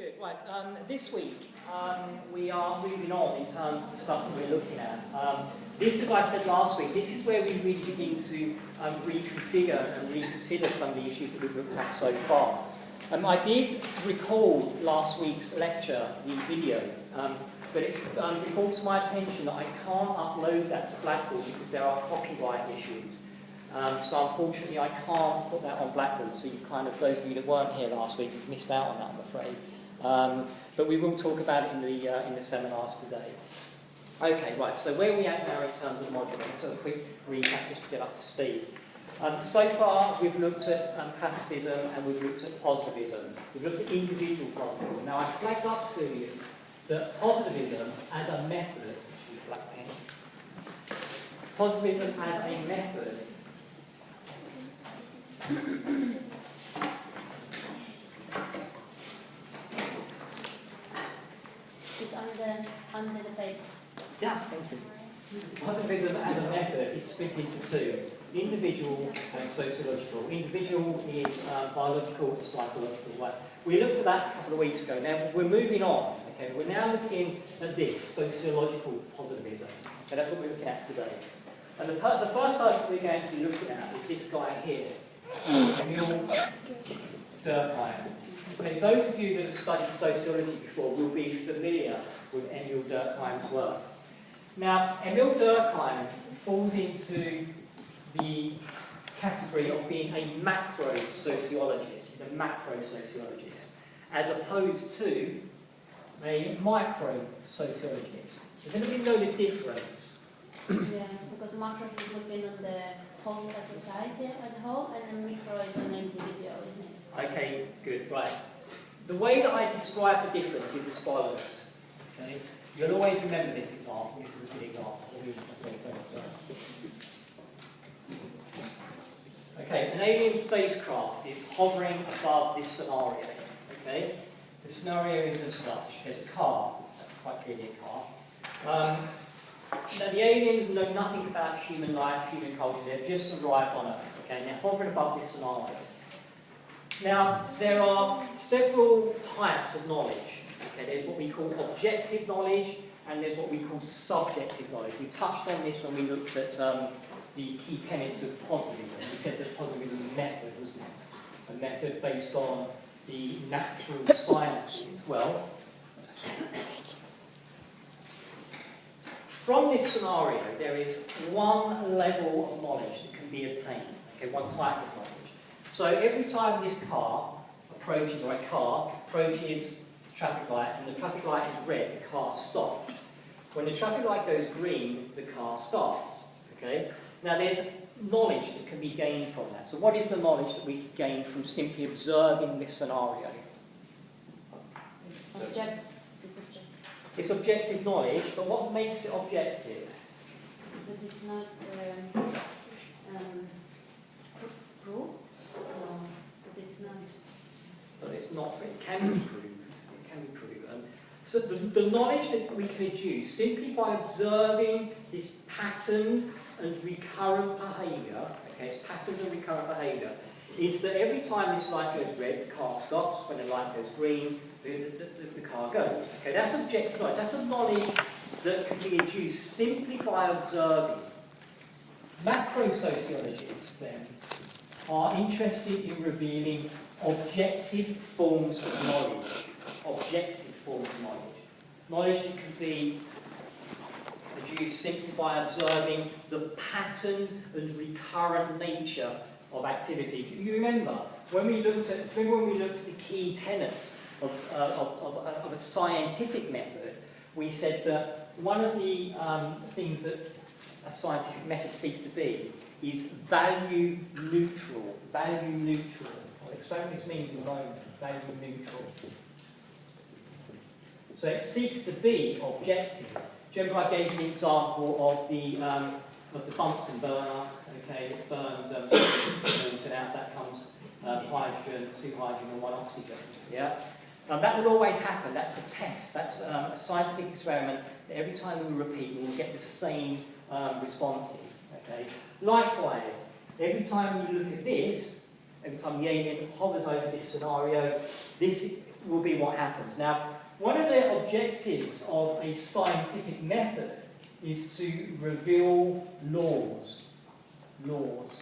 Good. Right. This week we are moving on in terms of the stuff that we're looking at. This, as I said last week, this is where we really begin to reconfigure and reconsider some of the issues that we've looked at so far. I did record last week's lecture, the video, but it's brought to my attention that I can't upload that to Blackboard because there are copyright issues. So unfortunately I can't put that on Blackboard, so you've kind of, those of you that weren't here last week, have missed out on that, I'm afraid. But we will talk about it in the seminars today. Okay, right, so where are we at now in terms of modeling? So a quick recap just to get up to speed. So far we've looked at classicism and we've looked at positivism. We've looked at individual positivism. Now I flagged up to you that positivism as a method, positivism as a method it's under the paper. Yeah, thank you. Positivism as a method is split into two, individual and sociological. Individual is biological and psychological. Right. We looked at that a couple of weeks ago. Now we're moving on. Okay, we're now looking at this, sociological positivism. Okay, that's what we're looking at today. And the first person we're going to be looking at is this guy here, Emile Durkheim. Okay, those of you that have studied sociology before will be familiar with Emile Durkheim's work. Now, Emile Durkheim falls into the category of being a macro-sociologist. He's a macro-sociologist, as opposed to a micro-sociologist. Does anybody know the difference? Yeah, because macro is looking on the whole society as a whole, and then micro is on the individual, isn't it? Okay, good, right. The way that I describe the difference is as follows. Okay, you'll always remember this example. This is a good example. Okay, an alien spacecraft is hovering above this scenario. Okay, the scenario is as such. There's a car. That's quite clearly a car. Now the aliens know nothing about human life, human culture. They've just arrived on Earth. Okay, and they're hovering above this scenario. Now there are several types of knowledge. Okay, there's what we call objective knowledge, and there's what we call subjective knowledge. We touched on this when we looked at the key tenets of positivism. We said that positivism is a method, wasn't it? A method based on the natural sciences. Well, from this scenario, there is one level of knowledge that can be obtained. Okay, one type of knowledge. So every time this car approaches, or a car approaches the traffic light, and the traffic light is red, the car stops. When the traffic light goes green, the car starts. Okay? Now there's knowledge that can be gained from that. So what is the knowledge that we can gain from simply observing this scenario? It's objective knowledge, but what makes it objective? That it's not proved. No, but it's not. But it's not. It can be proved. It can be proven. So the knowledge that we can deduce simply by observing this patterned and recurrent behaviour. Okay, it's patterned and recurrent behaviour. Is that every time this light goes red, the car stops. When the light goes green, the car goes. Okay, that's objective knowledge. That's a knowledge that can be deduced simply by observing. Macro-sociologists, then, are interested in revealing objective forms of knowledge. Objective forms of knowledge. Knowledge that can be deduced simply by observing the patterned and recurrent nature of activity. You remember when we looked at the key tenets of a scientific method, we said that one of the things that a scientific method seeks to be is value neutral. Value neutral. I'll explain what this means in a moment. Value neutral. So it seeks to be objective. Do you remember I gave you the example of the Bunsen burner? Okay, it burns and out that comes hydrogen, 2 hydrogen and 1 oxygen. Yeah. That will always happen. That's a test. That's a scientific experiment. That every time we repeat, we will get the same responses. Okay. Likewise, every time you look at this, every time the alien hovers over this scenario, this will be what happens. Now, one of the objectives of a scientific method is to reveal laws. Laws.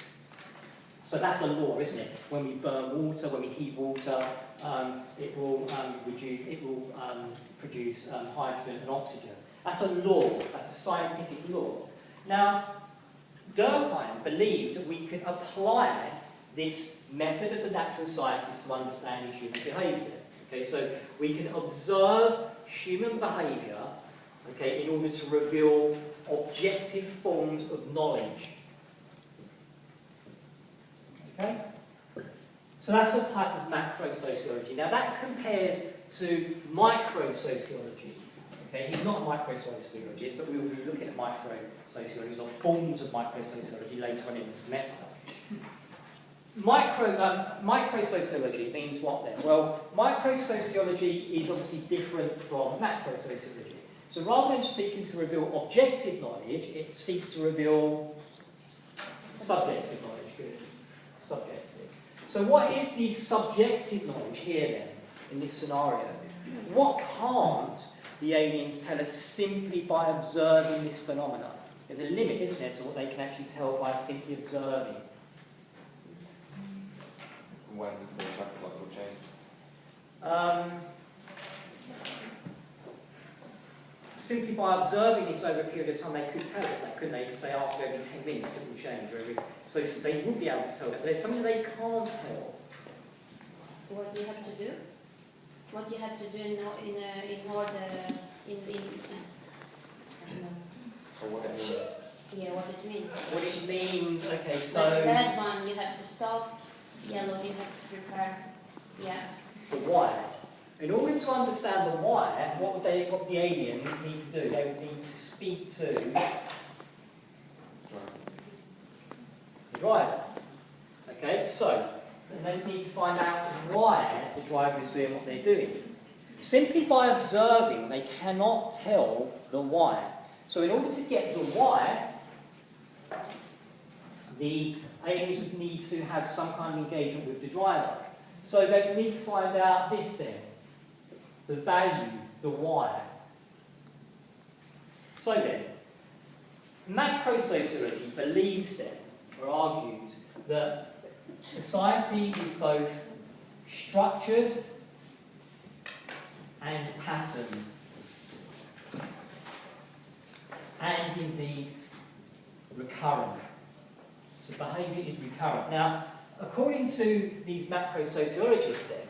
So that's a law, isn't it? When we burn water, when we heat water, it will produce hydrogen and oxygen. That's a law. That's a scientific law. Now, Durkheim believed that we could apply this method of the natural sciences to understanding human behaviour. Okay, so we can observe human behaviour, okay, in order to reveal objective forms of knowledge. Okay? So that's a type of macrosociology. Now that compares to microsociology. Okay, he's not a microsociologist, but we will be looking at microsociology or forms of microsociology later on in the semester. Microsociology means what then? Well, microsociology is obviously different from macrosociology. So rather than seeking to reveal objective knowledge, it seeks to reveal subjective knowledge. Good. Subjective. So what is the subjective knowledge here then, in this scenario? What can't the aliens tell us simply by observing this phenomenon? There's a limit, isn't there, to what they can actually tell by simply observing. When the traffic light will change? Simply by observing this over a period of time, they could tell us that, couldn't they? Say after every 10 minutes it will change. So they would be able to tell that. But there's something they can't tell. What do you have to do? What do you have to do in order I don't know. Or what it means? Yeah, what it means. What it means, okay, so... Like red one, you have to stop. Yellow, you have to prepare. Yeah. The why. In order to understand the why, what the aliens need to do? They would need to speak to the driver. Okay, so they need to find out why the driver is doing what they're doing. Simply by observing, they cannot tell the why. So in order to get the why, the aliens would need to have some kind of engagement with the driver. So they would need to find out this then. The value, the why. So then, macrosociology believes then, or argues, that society is both structured and patterned, and indeed recurrent. So behaviour is recurrent. Now, according to these macrosociologists then,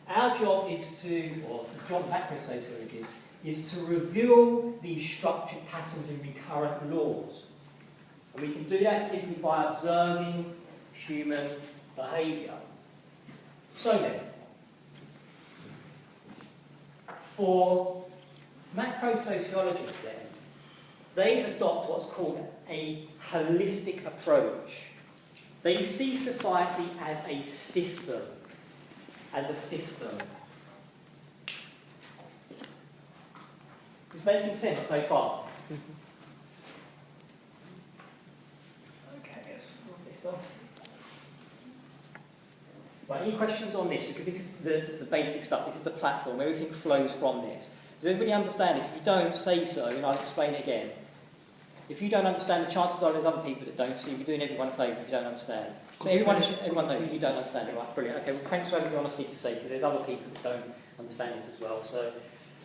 our job is to, or the job of macrosociologists, is to reveal these structured patterns and recurrent laws. And we can do that simply by observing human behaviour. So then, for macrosociologists then, they adopt what's called a holistic approach. They see society as a system. As a system. Is making sense so far? Okay, let's move this off. Right, any questions on this? Because this is the basic stuff. This is the platform. Everything flows from this. Does everybody understand this? If you don't, say so, and I'll explain it again. If you don't understand, the chances are there's other people that don't, so you'll be doing everyone a favour if you don't understand. So everyone knows that you don't understand it, right? Brilliant. Okay, well, thanks for having the honesty to say, because there's other people that don't understand this as well. So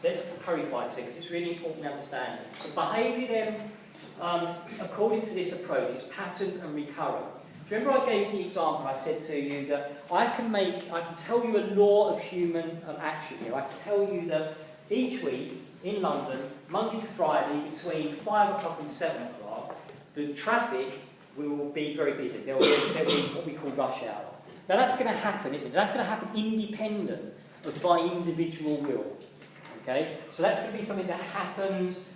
let's clarify this, because it's really important we understand it. So behaviour then, according to this approach, is patterned and recurrent. Do you remember I gave the example? I said to you that I can tell you a law of human action here. I can tell you that each week in London, Monday to Friday, between 5 o'clock and 7 o'clock, the traffic will be very busy. There will be what we call rush hour. Now that's going to happen, isn't it? That's going to happen independent of by individual will. Okay? So that's going to be something that happens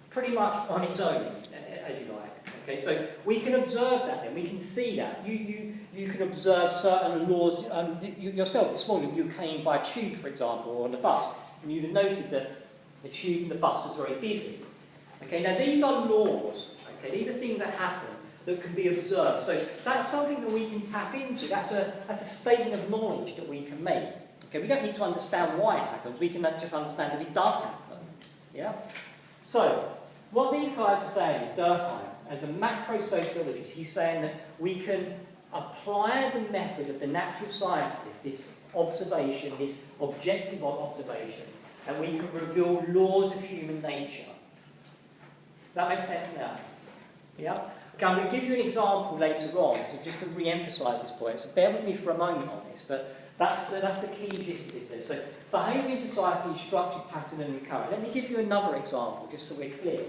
pretty much on its own, as you like. Okay, so we can observe that then, we can see that. You can observe certain laws yourself. This morning you came by tube, for example, or on a bus, and you'd have noted that the tube and the bus was very busy. Okay, now these are laws. Okay, these are things that happen that can be observed. So that's something that we can tap into. That's a statement of knowledge that we can make. Okay, we don't need to understand why it happens, we can just understand that it does happen. Yeah? So, what these guys are saying, Durkheim, as a macrosociologist, he's saying that we can apply the method of the natural sciences, this observation, this objective observation, and we can reveal laws of human nature. Does that make sense now? Yeah? Okay, I'm going to give you an example later on, so just to re-emphasise this point. So bear with me for a moment on this, but that's the key gist of this. So behaviour in society is structured, patterned and recurrent. Let me give you another example, just so we're clear.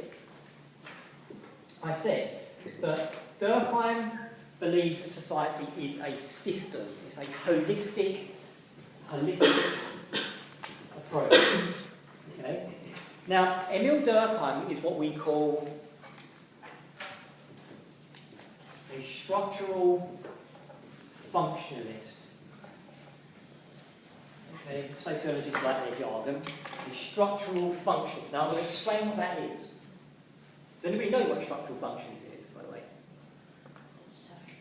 I said that Durkheim believes that society is a system. It's a holistic approach. Okay? Now, Emile Durkheim is what we call a structural functionalist. Okay, sociologists like their jargon. A structural functionalist. Now, I'm going to explain what that is. Does anybody know what structural functionalist is, by the way?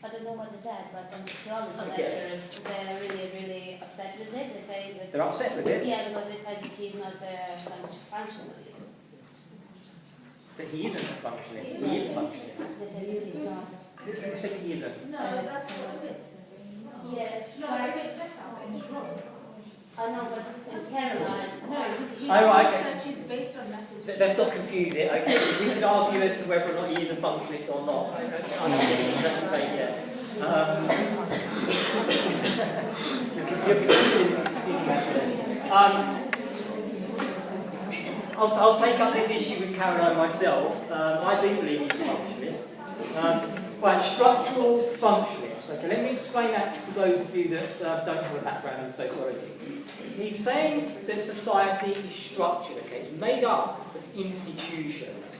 I don't know what they said, but on the sociology Yes. lectures, they're really, really upset with it. They say that... They're upset with it? Yeah, because they say that he's not a functionalist. But he isn't a functionalist. He is a functionalist. They say that he's not. Who said he isn't? No, that's what it is. Yeah. No, I read set out in the book. I know, but in Caroline... No, his Oh, right, okay. research is based on methods. Let's not confuse it, okay? We could argue as to whether or not he is a functionalist or not. I don't think that's yet. You're confusing that then. I'll take up this issue with Caroline myself. I do believe he's a functionalist. Right, structural functionalist. Okay, let me explain that to those of you that don't have a background in sociology. He's saying that society is structured, okay? It's made up of institutions,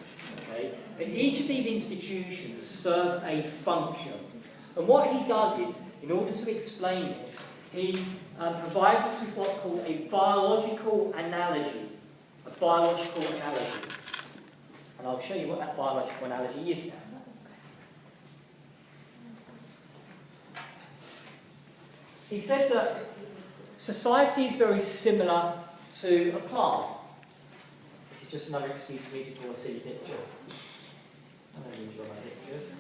okay? And each of these institutions serve a function. And what he does is, in order to explain this, he provides us with what's called a biological analogy. A biological analogy. And I'll show you what that biological analogy is now. He said that society is very similar to a plant. This is just another excuse for me to draw a silly picture. I don't need to draw my pictures.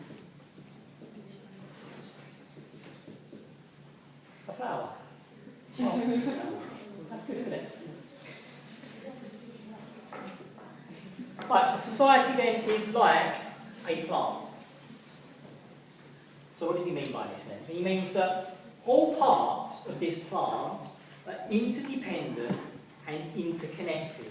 A flower. Oh, that's good, isn't it? Right, so society then is like a plant. So what does he mean by this then? He means that all parts of this plant are interdependent and interconnected.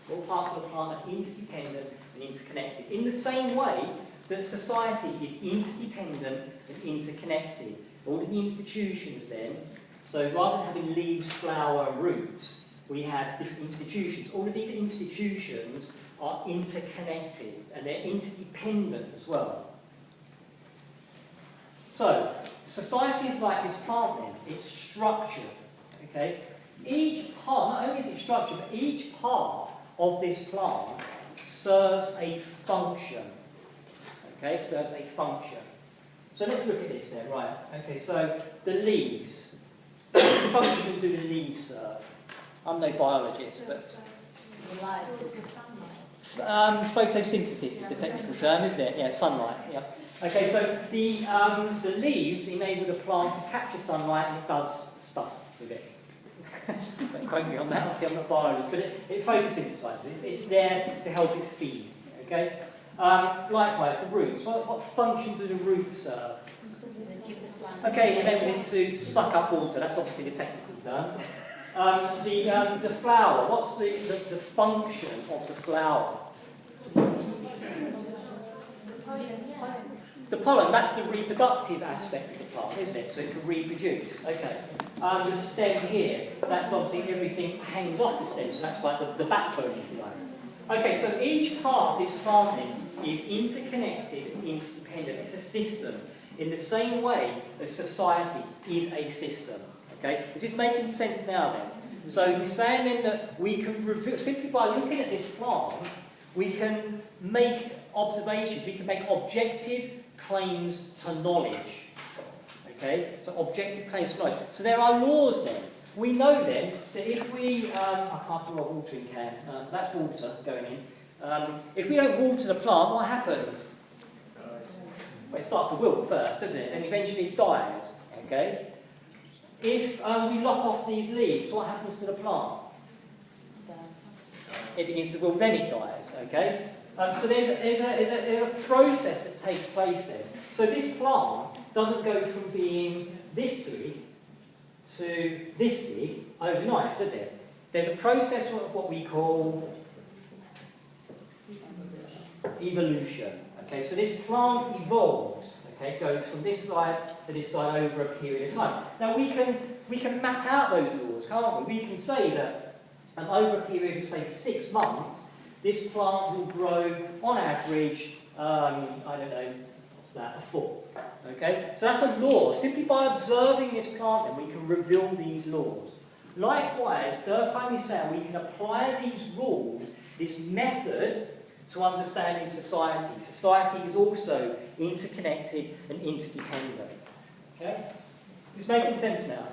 All parts of the plant are interdependent and interconnected. In the same way that society is interdependent and interconnected. All of the institutions then, so rather than having leaves, flower, and roots, we have different institutions. All of these institutions are interconnected and they're interdependent as well. So, society is like this plant then. It's structured. Okay? Each part, not only is it structured, but each part of this plant serves a function. Okay? It serves a function. So let's look at this then, right? Okay, so the leaves. What function do the leaves serve? I'm no biologist, but... photosynthesis is the technical term, isn't it? Yeah, sunlight. Yeah. Okay, so the leaves enable the plant to capture sunlight and it does stuff with it. Don't quote me on that, obviously I'm not a biologist, but it photosynthesises. It's there to help it feed. Okay. Likewise, the roots. What function do the roots serve? Okay, it enables it to suck up water. That's obviously the technical term. The flower. What's the function of the flower? The pollen, that's the reproductive aspect of the plant, isn't it? So it can reproduce. Okay. The stem here, that's obviously everything hangs off the stem, so that's like the backbone, if you like. Okay, so each part of this plant then is interconnected and interdependent. It's a system in the same way as society is a system. Okay? Is this making sense now then? So he's saying then that we can reveal, simply by looking at this plant, we can make observations, we can make objective claims to knowledge. Okay? So objective claims to knowledge. So there are laws then. we know then that if we, I can't do a watering can, that's water going in. If we don't water the plant, what happens? Well, it starts to wilt first, doesn't it? And eventually it dies, okay? If we lop off these leaves, what happens to the plant? It begins to wilt, then it dies, okay? So there's a process that takes place there. So this plant doesn't go from being this big to this big overnight, does it? There's a process of what we call evolution. Okay, so this plant evolves. Okay, goes from this side to this side over a period of time. Now we can map out those laws, can't we? We can say that over a period of say 6 months, this plant will grow on average, I don't know, what's that, a foot. Okay, so that's a law. Simply by observing this plant, then we can reveal these laws. Likewise, Durkheim is saying we can apply these rules, this method, to understanding society. Society is also interconnected and interdependent. Okay? Is this making sense now?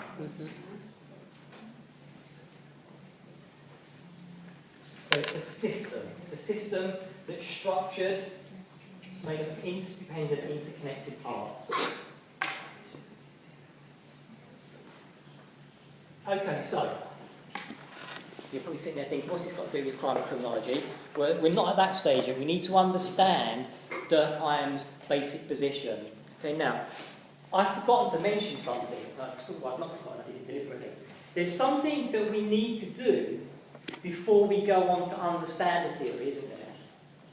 So it's a system. It's a system that's structured, it's made up of interdependent, interconnected parts. Okay, so you're probably sitting there thinking, what's this got to do with crime and criminology? We're not at that stage yet. We need to understand Durkheim's basic position. Okay, now, I've forgotten to mention something. I've not forgotten, I did it deliberately. There's something that we need to do before we go on to understand the theory, isn't there?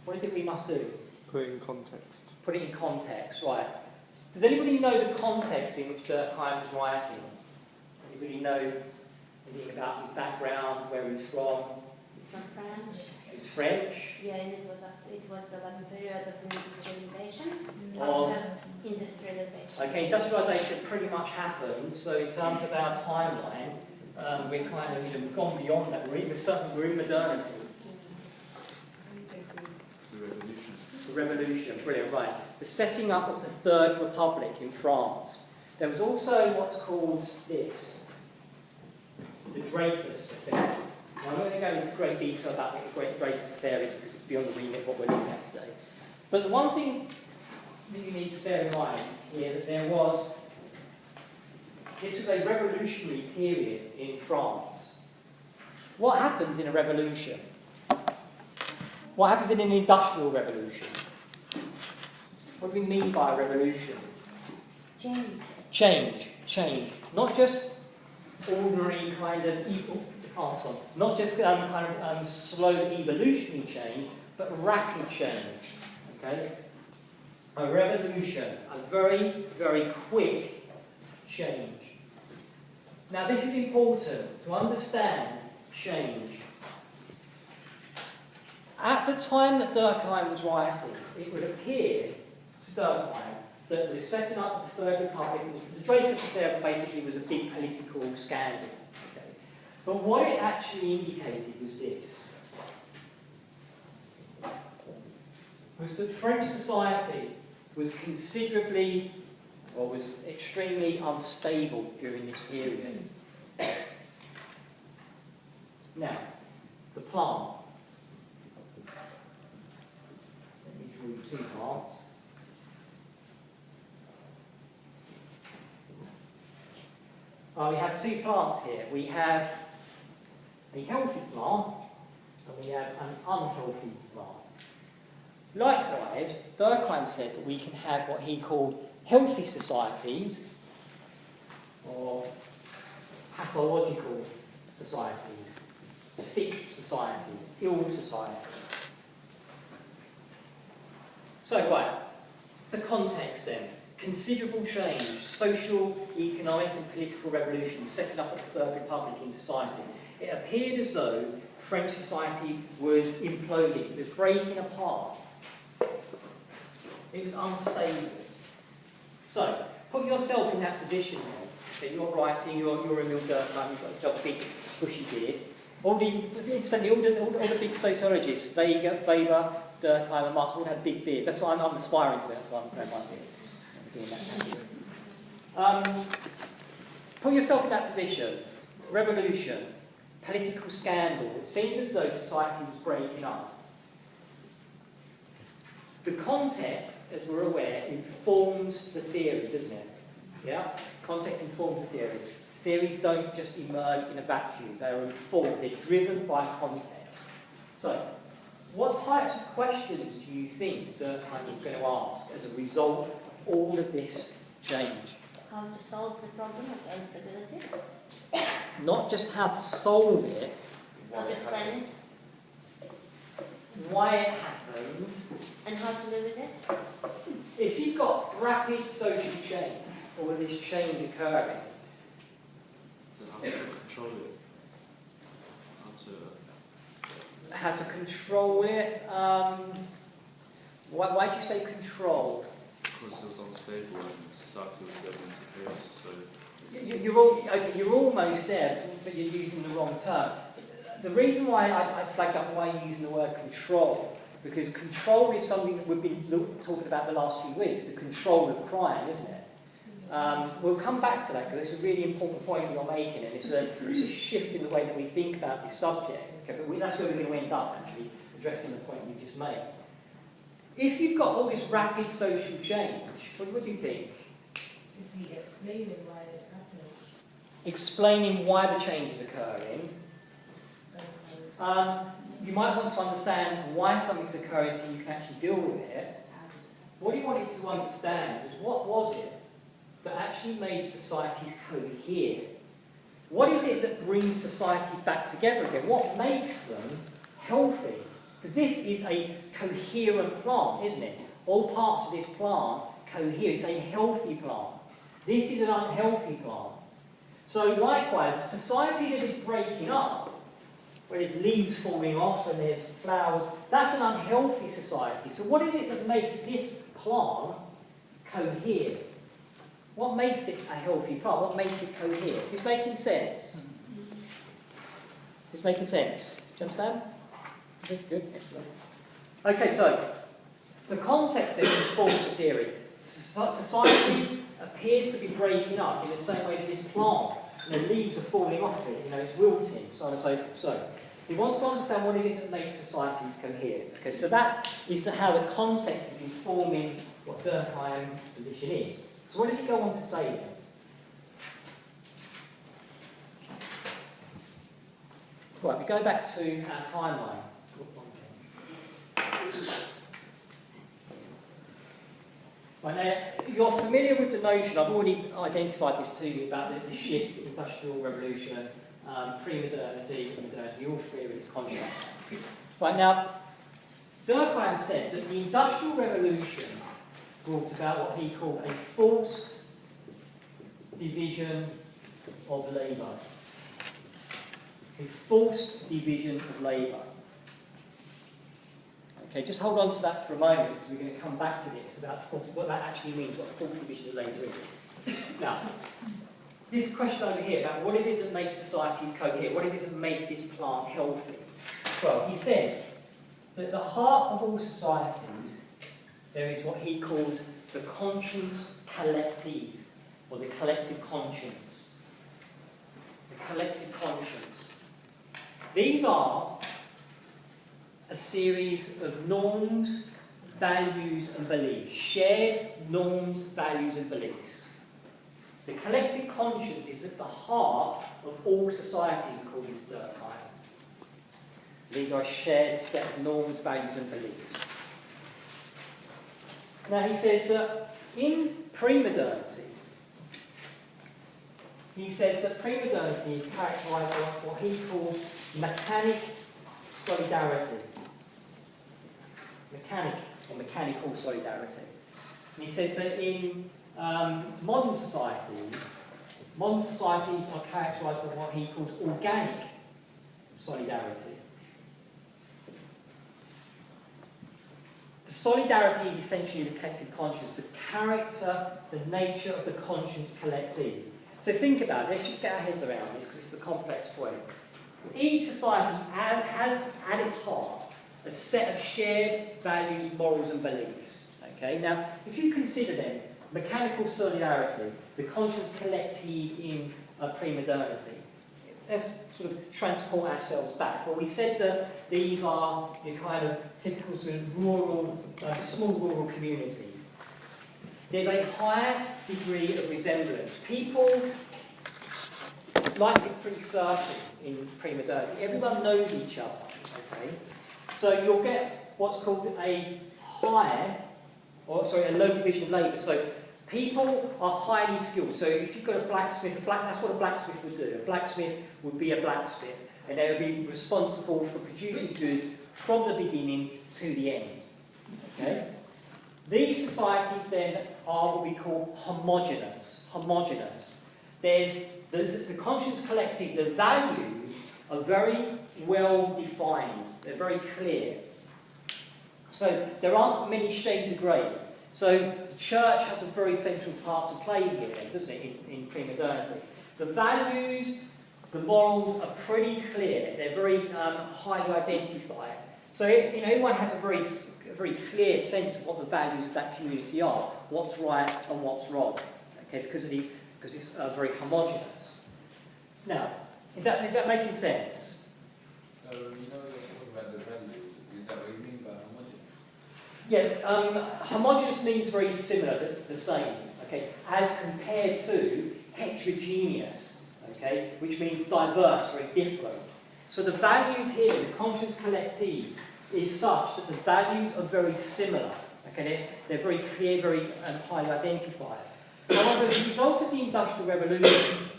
What is it we must do? Put it in context. Put it in context, right. Does anybody know the context in which Durkheim was writing? Anybody know anything about his background, where he's from? He's from French. He's French. Yeah, and it was about the period of industrialization. Industrialization. Okay, industrialization pretty much happened. So in terms of our timeline, we're kind of, we've gone beyond that. We're in modernity. The revolution, brilliant, right. The setting up of the Third Republic in France. There was also what's called this, the Dreyfus Affair. Now, I'm not going to go into great detail about what the Great Dreyfus Affair is because it's beyond the remit of what we're looking at today. But the one thing that you need to bear in mind here that this was a revolutionary period in France. What happens in a revolution? What happens in an industrial revolution? What do we mean by a revolution? Change. Not just ordinary kind of not just slow evolutionary change, but rapid change. Okay? A revolution, a very, very quick change. Now this is important to understand change. At the time that Durkheim was writing, it would appear to Durkheim that the setting up of the Third Republic, the Dreyfus Affair basically was a big political scandal. Okay? But what it actually indicated was this. Was that French society was considerably, or was extremely unstable during this period. Now, the plant. Let me draw 2 parts. We have 2 plants here. We have a healthy plant and we have an unhealthy plant. Likewise, Durkheim said that we can have what he called healthy societies or pathological societies, sick societies, ill societies. So, right, the context then. Considerable change, social, economic and political revolution, setting up the Third Republic in society. It appeared as though French society was imploding, it was breaking apart. It was unstable. So, put yourself in that position then. Okay, you're writing, you're Emile Durkheim, you've got yourself a big bushy beard. All the big sociologists, Weber, Durkheim and Marx all have big beards. That's what I'm aspiring to, that's why I'm growing my beard. Doing that. Put yourself in that position. revolution, political scandal, it seemed as though society was breaking up. The context, as we're aware, informs the theory, doesn't it? Yeah? Context informs the theory. Theories don't just emerge in a vacuum, they're informed, they're driven by context. So, what types of questions do you think Durkheim is going to ask as a result of all of this change? How to solve the problem of instability? Not just how to solve it, How to explain it? why it happens. And how to live with it? If you've got rapid social change, all of this change occurring, So how to control it? how to control it, why do you say control? Because it was unstable and society was getting into chaos, so... You're almost there, but you're using the wrong term. The reason why I flagged up why you're using the word control, because control is something that we've been talking about the last few weeks, the control of crime, isn't it? We'll come back to that because it's a really important point you're making, and it's a shift in the way that we think about this subject. Okay, but that's where we're going to end up, actually, addressing the point you just made. If you've got all this rapid social change, what do you think? If we explain it why it happened. Explaining why the change is occurring. You might want to understand why something's occurring so you can actually deal with it. What you wanted to understand is what was it that actually made societies cohere? What is it that brings societies back together again? What makes them healthy? Because this is a coherent plant, isn't it? All parts of this plant cohere. It's a healthy plant. This is an unhealthy plant. So likewise, a society that is breaking up, where there's leaves falling off and there's flowers, that's an unhealthy society. So what is it that makes this plant cohere? What makes it a healthy plant? What makes it cohere? Is this making sense? Is this making sense? Do you understand? Good, excellent. Okay, so the context then informs the theory. Society appears to be breaking up in the same way that this plant, the leaves are falling off it, it's wilting, so on and so forth. So, he wants to understand what is it that makes societies cohere. Okay, so that is how the context is informing what Durkheim's position is. So what does he go on to say then? Right, we go back to our timeline. Right, now, you're familiar with the notion, I've already identified this to you, about the shift, industrial revolution, pre-modernity, modernity, you're all familiar with this concept. Right, now, Durkheim said that the industrial revolution brought about what he called a forced division of labour. A forced division of labour. Okay, just hold on to that for a moment, because we're going to come back to this, about what that actually means, what a forced division of labour is. Now, this question over here about what is it that makes societies cohere, what is it that makes this plant healthy? Well, he says that at the heart of all societies, there is what he calls the conscience collective, or the collective conscience. The collective conscience. These are a series of norms, values and beliefs. Shared norms, values and beliefs. The collective conscience is at the heart of all societies according to Durkheim. These are a shared set of norms, values and beliefs. Now he says that in pre-modernity, pre-modernity is characterised by what he calls mechanic solidarity. Mechanical solidarity. And he says that in modern societies are characterised by what he calls organic solidarity. The solidarity is essentially the collective conscience, the character, the nature of the conscience collective. So think about it, let's just get our heads around this because it's a complex point. Each society has at its heart a set of shared values, morals and beliefs. Okay? Now, if you consider then mechanical solidarity, the conscience collective in pre-modernity, let's sort of transport ourselves back. Well, we said that these are the kind of typical sort of rural, small rural communities. There's a higher degree of resemblance. People, life is pretty certain in pre-modernity. Everyone knows each other, okay? So you'll get what's called a low division of labour. So people are highly skilled. So if you've got a blacksmith, that's what a blacksmith would do. A blacksmith would be a blacksmith, and they would be responsible for producing goods from the beginning to the end. Okay? These societies then are what we call homogeneous. There's the conscience collective, the values are very well defined, they're very clear. So there aren't many shades of grey. So the church has a very central part to play here, doesn't it, in pre-modernity. The values, the morals are pretty clear, they're very highly identified. So everyone has a very clear sense of what the values of that community are, what's right and what's wrong, okay, because it's very homogeneous. Now, is that making sense? You know, you're talking about the values. Is that what you mean by homogeneous? Yeah, homogeneous means very similar, the same, okay, as compared to heterogeneous, okay, which means diverse, very different. So the values here, the conscience collective, is such that the values are very similar, okay, they're very clear, very highly identified. However, as a result of the Industrial Revolution,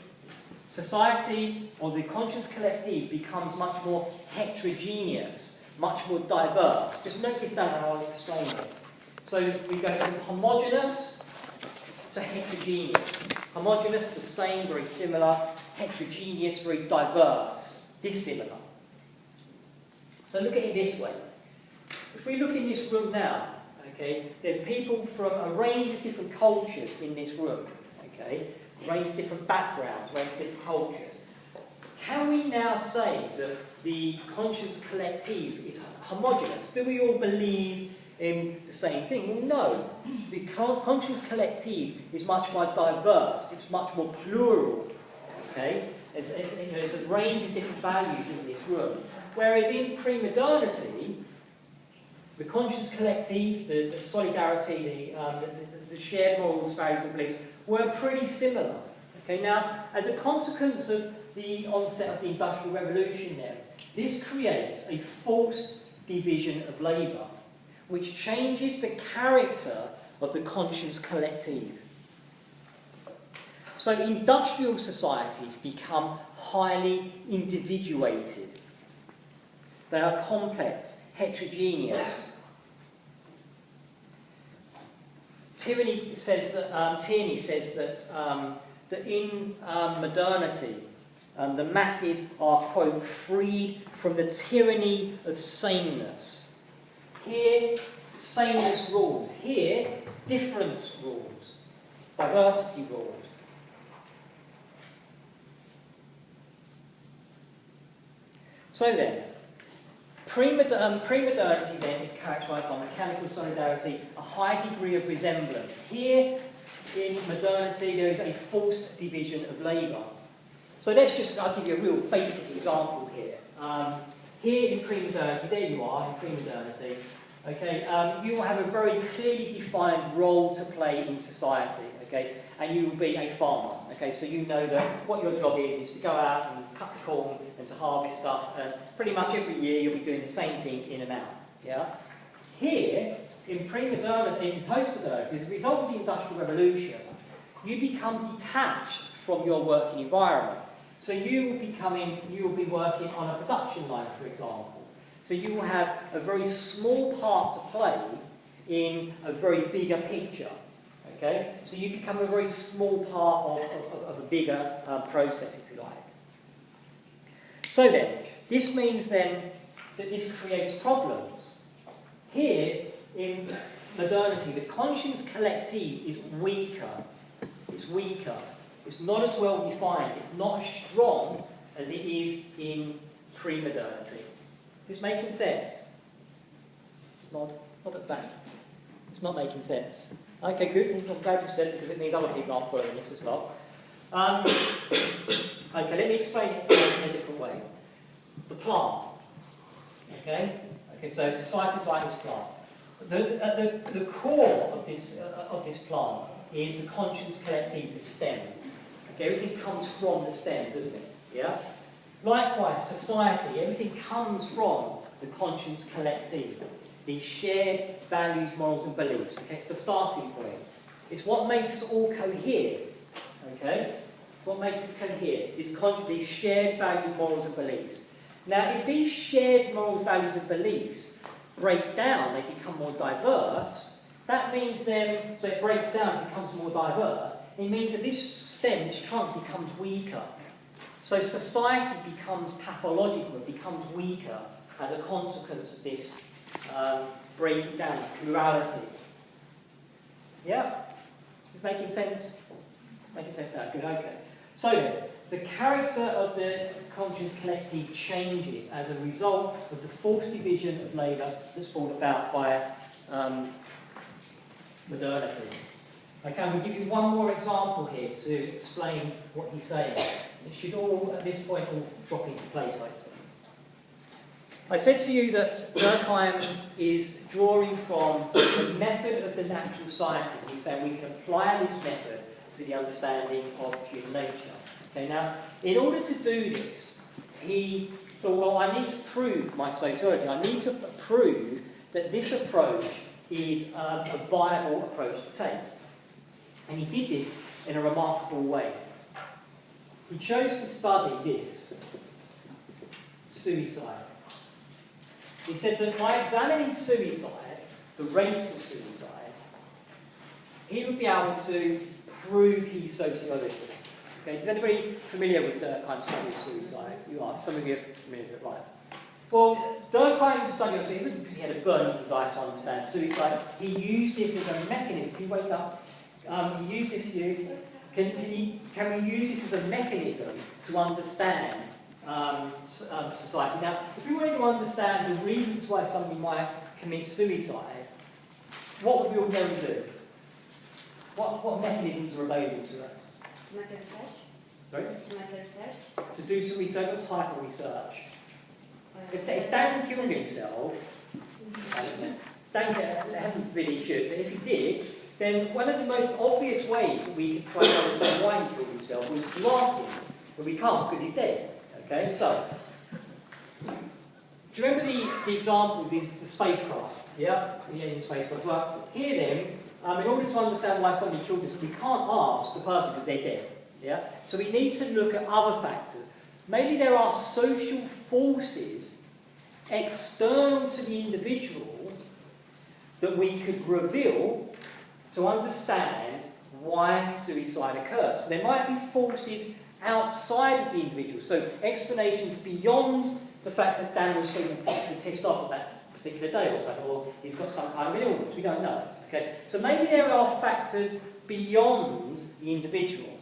society, or the conscience collective, becomes much more heterogeneous, much more diverse. Just note this down and I'll explain it. So we go from homogeneous to heterogeneous. Homogeneous, the same, very similar. Heterogeneous, very diverse, dissimilar. So look at it this way. If we look in this room now, okay, there's people from a range of different cultures in this room, okay, a range of different backgrounds, a range of different cultures. Can we now say that the conscience collective is homogeneous? Do we all believe in the same thing? Well, no. The conscience collective is much more diverse, it's much more plural, okay? There's a range of different values in this room. Whereas in pre-modernity, the conscience collective, the solidarity, the shared morals, values and beliefs were pretty similar. Okay, now, as a consequence of the onset of the Industrial Revolution then, this creates a forced division of labour, which changes the character of the conscience collective. So industrial societies become highly individuated. They are complex, heterogeneous. Tierney says that in modernity, the masses are, quote, freed from the tyranny of sameness. Here, sameness rules. Here, difference rules. Diversity rules. So then, pre-modernity then is characterised by mechanical solidarity, a high degree of resemblance. Here, in modernity, there is a forced division of labour. So I'll give you a real basic example here. Here in pre-modernity, there you are in pre-modernity, okay, you will have a very clearly defined role to play in society, okay, and you will be a farmer, okay, so you know that what your job is to go out and cut the corn and to harvest stuff, and pretty much every year you'll be doing the same thing in and out, yeah. Here, in pre-modernity, in post-modernity, as a result of the Industrial Revolution, you become detached from your working environment. So you will be working on a production line, for example. So you will have a very small part to play in a very bigger picture. Okay? So you become a very small part of a bigger process, if you like. So then, this means then that this creates problems. Here, in modernity, the conscience collective is weaker. It's weaker. It's not as well defined. It's not as strong as it is in pre-modernity. Is this making sense? Not at the back. It's not making sense. Okay, good. I'm glad you said it because it means other people aren't following this as well. Okay, let me explain it in a different way. The plant. Okay, so society is like this plant. The core of this plant is the conscience collective, the stem. Okay, everything comes from the stem, doesn't it? Yeah. Likewise, society, everything comes from the conscience collective, these shared values, morals, and beliefs. Okay, it's the starting point. It's what makes us all cohere. Okay, what makes us cohere is these shared values, morals, and beliefs. Now, if these shared morals, values, and beliefs break down, they become more diverse. That means then, so it breaks down, it becomes more diverse. It means that this stem, this trunk, becomes weaker. So society becomes pathological, it becomes weaker as a consequence of this breaking down, plurality. Yeah? Is this making sense? Making sense now? Good, okay. So then, the character of the conscience collective changes as a result of the forced division of labour that's brought about by modernity. Okay, I'm going to give you one more example here to explain what he's saying. It should all, at this point, all drop into place, I think. I said to you that Durkheim is drawing from the method of the natural sciences. He's saying we can apply this method to the understanding of human nature. Okay, now, in order to do this, he thought, well, I need to prove my sociology. I need to prove that this approach is a viable approach to take. And he did this in a remarkable way. He chose to study this, suicide. He said that by examining suicide, the rates of suicide, he would be able to prove his sociology. Okay, is anybody familiar with Durkheim's study of suicide? You are. Some of you are familiar with it, right? Well, Durkheim's study of suicide, because he had a burning desire to understand suicide, he used this as a mechanism. Can you wake up? He used this. Can we use this as a mechanism to understand society? Now, if we wanted to understand the reasons why somebody might commit suicide, what would we ordinarily do? What mechanisms are available to us? To make a research. Sorry? To make a research. To do some research, what type of research? If Dan killed himself, Dan hadn't really should, but if he did, then one of the most obvious ways that we could try to understand why he killed himself was to ask him, but we can't because he's dead. Okay, so do you remember the example of the spacecraft? Yeah, the alien spacecraft. Well, here then, in order to understand why somebody killed himself, we can't ask the person because they're dead. Yeah, so we need to look at other factors. Maybe there are social forces external to the individual that we could reveal to understand why suicide occurs. So there might be forces outside of the individual, so explanations beyond the fact that Dan was feeling particularly pissed off at that particular day or something, or he's got some kind of an illness, we don't know. Okay? So maybe there are factors beyond the individual.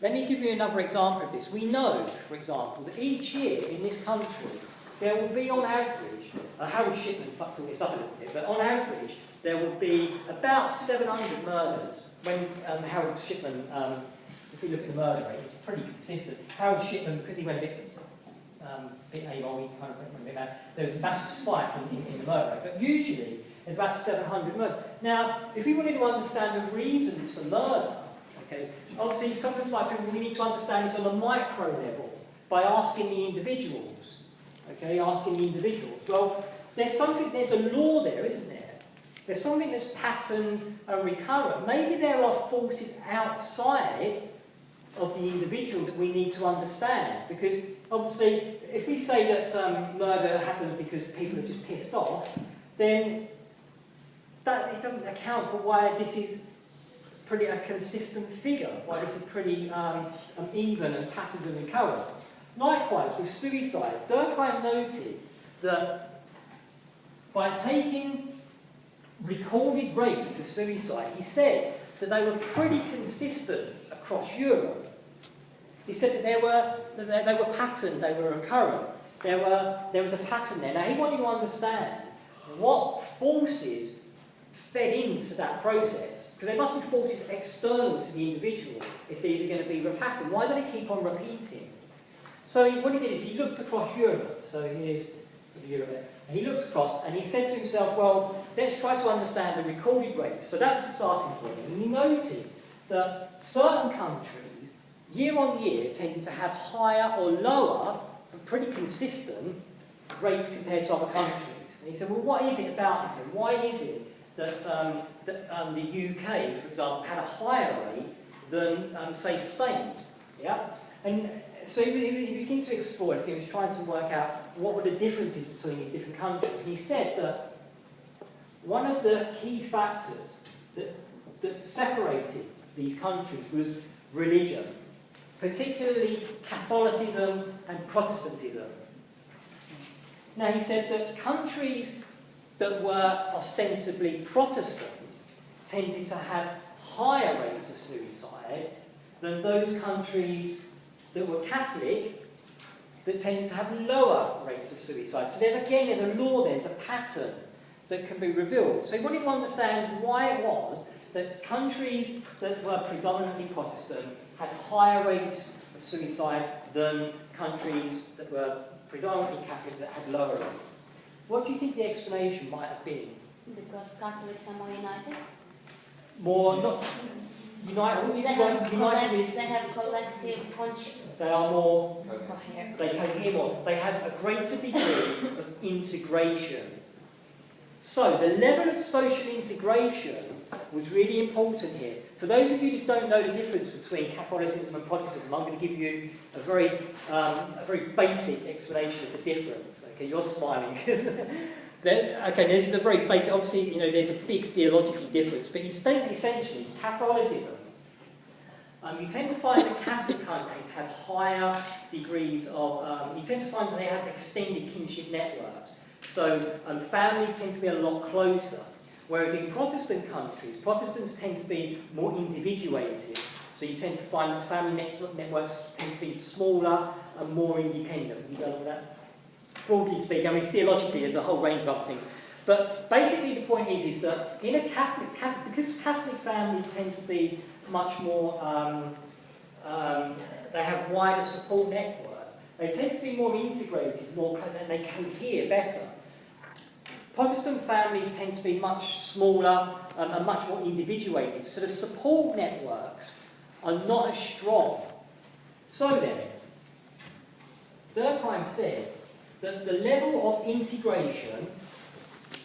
Let me give you another example of this. We know, for example, that each year in this country there will be on average, Harold Shipman fucked all this up a little bit, but on average there will be about 700 murders. When Harold Shipman, if we look at the murder rate, it's pretty consistent. Harold Shipman, because he went a bit AWOL, he kind of went a bit mad, there was a massive spike in the murder rate. But usually there's about 700 murders. Now, if we wanted to understand the reasons for murder, okay, obviously some of us might think we need to understand this on a micro level by asking the individuals. Okay, asking the individuals. Well, there's a law there, isn't there? There's something that's patterned and recurrent. Maybe there are forces outside of the individual that we need to understand. Because, obviously, if we say that murder happens because people are just pissed off, then it doesn't account for why this is pretty a consistent figure, why this is pretty even and patterned and recurrent. Likewise, with suicide, Durkheim noted that by taking recorded rates of suicide, he said that they were pretty consistent across Europe. He said that they were patterned, they were recurrent. There was a pattern there. Now he wanted to understand what forces fed into that process, because there must be forces external to the individual if these are going to be patterned. Why do they keep on repeating? So what he did is he looked across Europe. So here's sort of Europe there. And he looked across and he said to himself, well, let's try to understand the recorded rates. So that was the starting point. And he noted that certain countries, year on year, tended to have higher or lower, but pretty consistent rates compared to other countries. And he said, well, what is it about this? And why is it that the UK, for example, had a higher rate than, say, Spain? Yeah? And so he began to explore this. He was trying to work out what were the differences between these different countries. And he said that one of the key factors that separated these countries was religion, particularly Catholicism and Protestantism. Now, he said that countries that were ostensibly Protestant tended to have higher rates of suicide than those countries that were Catholic that tended to have lower rates of suicide. So there's a law, there's a pattern that can be revealed. So he wanted to understand why it was that countries that were predominantly Protestant had higher rates of suicide than countries that were predominantly Catholic that had lower rates. What do you think the explanation might have been? Because Catholics are more united. More, not united. They have collective conscience. They are more. Coherent. They cohere more. They have a greater degree of integration. So the level of social integration was really important here. For those of you that don't know the difference between Catholicism and Protestantism, I'm going to give you a very basic explanation of the difference. Okay, you're smiling. Okay, this is a very basic. Obviously, there's a big theological difference, but essentially, Catholicism. You tend to find that Catholic countries have higher degrees of. You tend to find that they have extended kinship networks. So families tend to be a lot closer. Whereas in Protestant countries, Protestants tend to be more individuated. So you tend to find that family networks tend to be smaller and more independent. You know that? Broadly speaking, I mean theologically there's a whole range of other things. But basically the point is that in a Catholic because Catholic families tend to be much more, they have wider support networks. They tend to be more integrated, and they cohere better. Protestant families tend to be much smaller and much more individuated, so the support networks are not as strong. So then, Durkheim says that the level of integration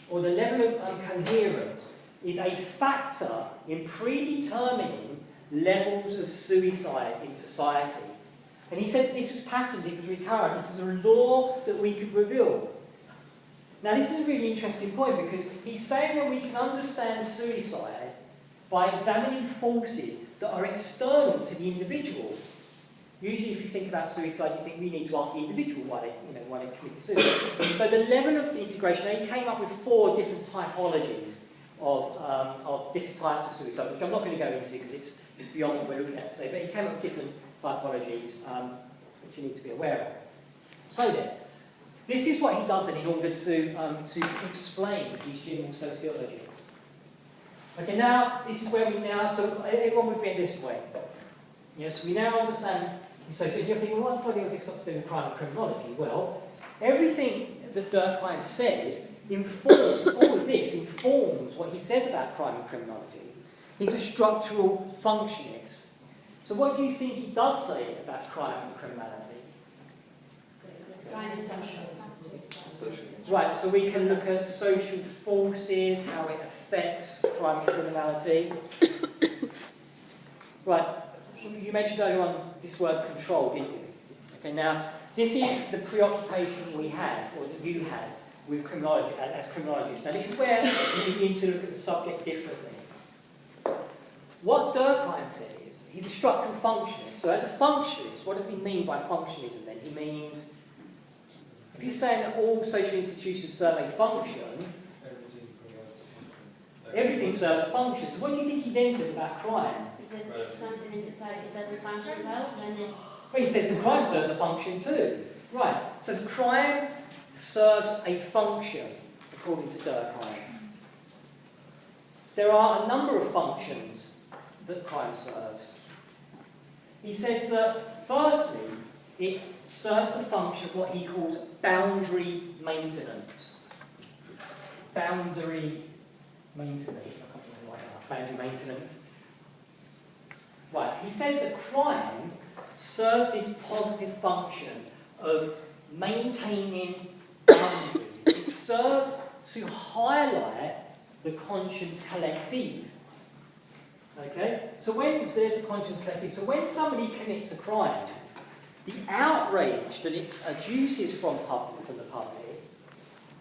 or the level of coherence is a factor in predetermining levels of suicide in society. And he said that this was patterned, it was recurrent, this is a law that we could reveal. Now this is a really interesting point because he's saying that we can understand suicide by examining forces that are external to the individual. Usually if you think about suicide, you think we need to ask the individual why they committed suicide. So the level of the integration, he came up with 4 different typologies of different types of suicide, which I'm not going to go into because it's beyond what we're looking at today, but he came up with different typologies which you need to be aware of. So then, this is what he does then in order to explain his general sociology. Okay, now, this is where so everyone with me at this point. Yes, we now understand, so you're thinking, well, what has this got to do with crime and criminology? Well, everything that Durkheim says informs, all of this informs what he says about crime and criminology. He's a structural functionist. So what do you think he does say about crime and criminality? Crime is social. Right, so we can look at social forces, how it affects crime and criminality. Right, you mentioned earlier on this word control, didn't you? Okay, now, this is the preoccupation we had, or that you had, with criminology, as criminologists. Now, this is where we begin to look at the subject differently. What Durkheim says, he's a structural functionist. So as a functionist, what does he mean by functionism then? He means, if you're saying that all social institutions serve a function, everything serves a function. So what do you think he then says about crime? Is that if something in society doesn't function well, then it's... Well, he says that crime serves a function too. Right, so crime serves a function, according to Durkheim. there are a number of functions that crime serves. He says that, firstly, it serves the function of what he calls boundary maintenance. Boundary maintenance. I can't even write that. Boundary maintenance. Right, he says that crime serves this positive function of maintaining boundaries. It serves to highlight the conscience collective. Okay? So there's the conscience collective. So when somebody commits a crime, the outrage that it adduces from the public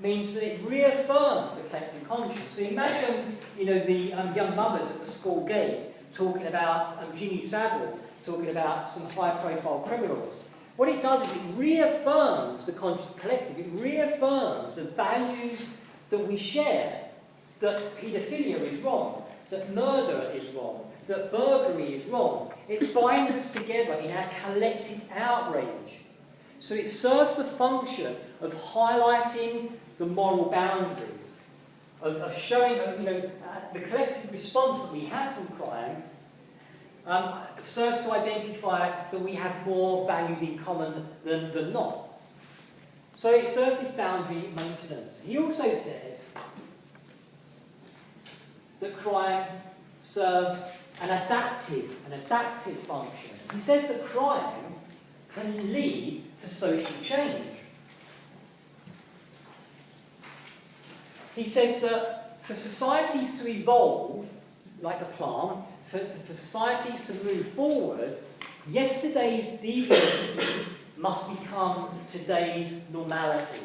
means that it reaffirms the collective conscience. So imagine, the young mothers at the school gate talking about Jimmy Savile, talking about some high-profile criminals. What it does is it reaffirms the conscious collective. It reaffirms the values that we share, that paedophilia is wrong, that murder is wrong, that burglary is wrong. It binds us together in our collective outrage. So it serves the function of highlighting the moral boundaries, of showing, the collective response that we have from crime serves to identify that we have more values in common than not. So it serves this boundary maintenance. He also says that crime serves an adaptive function. He says that crime can lead to social change. He says that for societies to evolve, like the plant, for societies to move forward, yesterday's deviancy must become today's normality.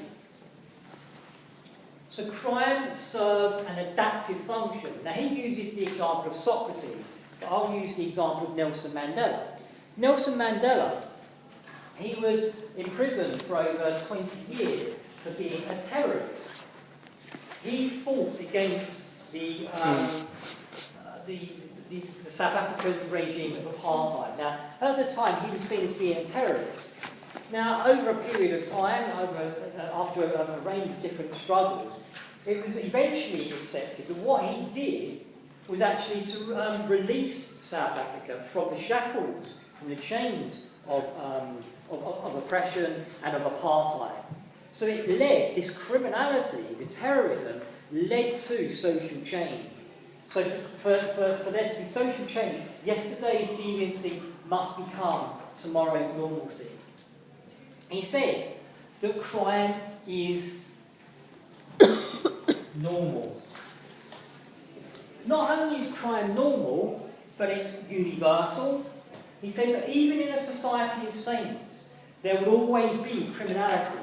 So crime serves an adaptive function. Now he uses the example of Socrates, but I'll use the example of Nelson Mandela. Nelson Mandela, he was imprisoned for over 20 years for being a terrorist. He fought against the South African regime of apartheid. Now, at the time, he was seen as being a terrorist. Now, over a period of time, after a range of different struggles, it was eventually accepted that what he did was actually to release South Africa from the shackles, from the chains of oppression and of apartheid. So it led, this criminality, the terrorism, led to social change. So for there to be social change, yesterday's deviancy must become tomorrow's normalcy. He says that crime is normal. Not only is crime normal, but it's universal. He says that even in a society of saints, there will always be criminality.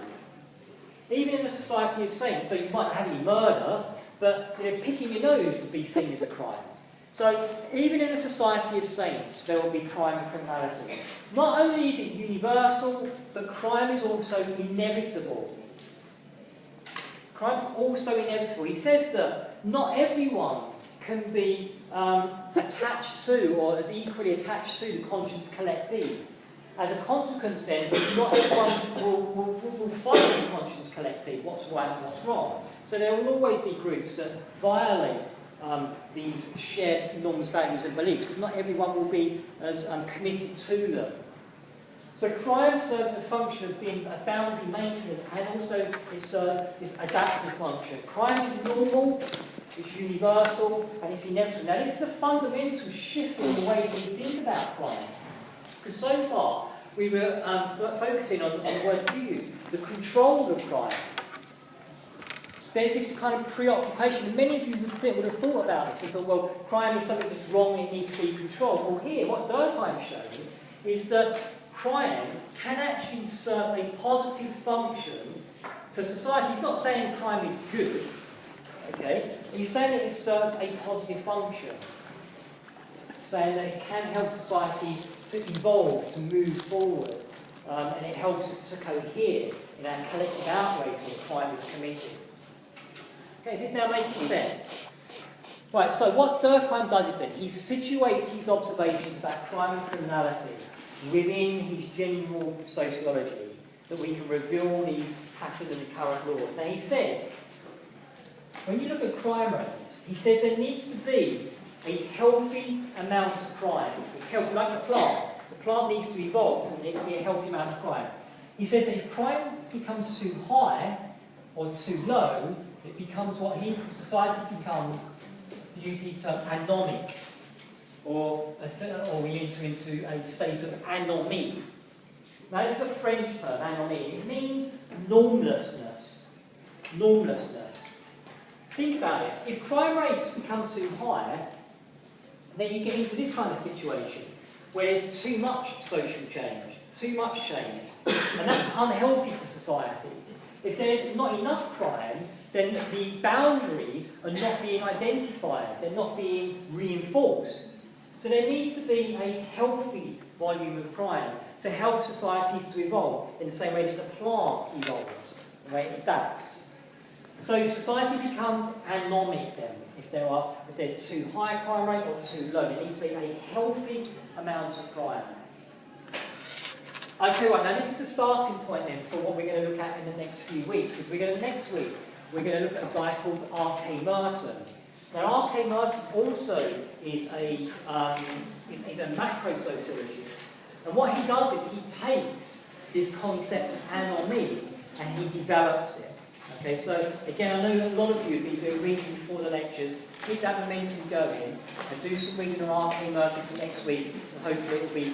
Even in a society of saints, so you might not have any murder, but picking your nose would be seen as a crime. So even in a society of saints, there will be crime and criminality. Not only is it universal, but crime is also inevitable. Crime is also inevitable. He says that not everyone can be attached to, or as equally attached to, the conscience collective. As a consequence, then, not everyone will fight the conscience collective, what's right and what's wrong. So there will always be groups that violate these shared norms, values and beliefs, because not everyone will be as committed to them. So crime serves the function of being a boundary maintenance, and also it serves this adaptive function. Crime is normal, it's universal, and it's inevitable. Now this is a fundamental shift in the way we think about crime. Because so far, we were focusing on the word you used, the control of crime. There's this kind of preoccupation, and many of you would have thought about this and thought, well, crime is something that's wrong, it needs to be controlled. Well, here, what Durkheim shows is that crime can actually serve a positive function for society. He's not saying crime is good, okay? He's saying that it serves a positive function. Saying that it can help societies to evolve, to move forward, and it helps us to cohere in our collective outrage when crime is committed. Okay, is this now making sense? Right, so what Durkheim does is that he situates his observations about crime and criminality within his general sociology, that we can reveal these pattern and current laws. Now he says, when you look at crime rates, he says there needs to be a healthy amount of crime. Like a plant. The plant needs to evolve, so there needs to be a healthy amount of crime. He says that if crime becomes too high or too low, it becomes what society becomes, to use his term, anomic, or we enter into a state of anomie. Now this is a French term, anomie. It means normlessness. Normlessness. Think about it. If crime rates become too high, then you get into this kind of situation where there's too much social change, too much change, and that's unhealthy for societies. If there's not enough crime, then the boundaries are not being identified, they're not being reinforced. So there needs to be a healthy volume of crime to help societies to evolve in the same way as the plant evolves, the way it adapts. So society becomes anomic then, if there's too high a crime rate or too low. There needs to be a healthy amount of crime. Okay, right, now this is the starting point then for what we're going to look at in the next few weeks, because next week we're going to look at a guy called R.K. Merton. Now R.K. Merton also is a macrosociologist, and what he does is he takes this concept of anomie and he develops it. Okay, so again, I know a lot of you have been doing reading before the lectures. Keep that momentum going and do some reading on R.K. Merton for next week, and hopefully it will be